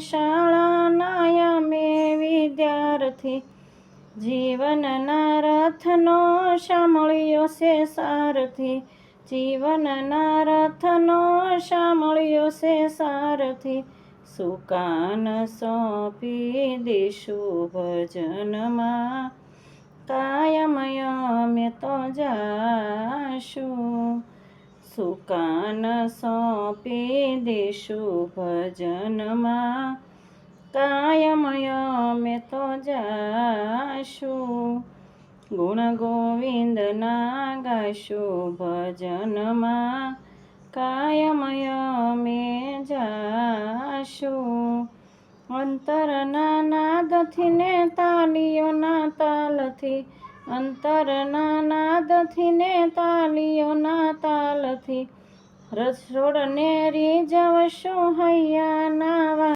શાળાના અમે વિદ્યાર્થી, જીવનના રથનો સાંભળ્યો છે સારથી, જીવનના રથનો સાંભળ્યો છે સારથી, સુકાન સોંપી દેશું ભજનમાં, કાયમ અમે તો જાશું, સુકાન સોંપી દેશું ભજનમાં, કાયમ અમે તો જાશું, ગુણ ગોવિંદના ગાશું ભજનમાં, કાયમ અમે જાશું, અંતરના નાદથી ને તાલીઓના તાલથી, અંતરના નાદથી ને તાલીઓના તાલથી, રસોડને રીઝવશું હૈયાના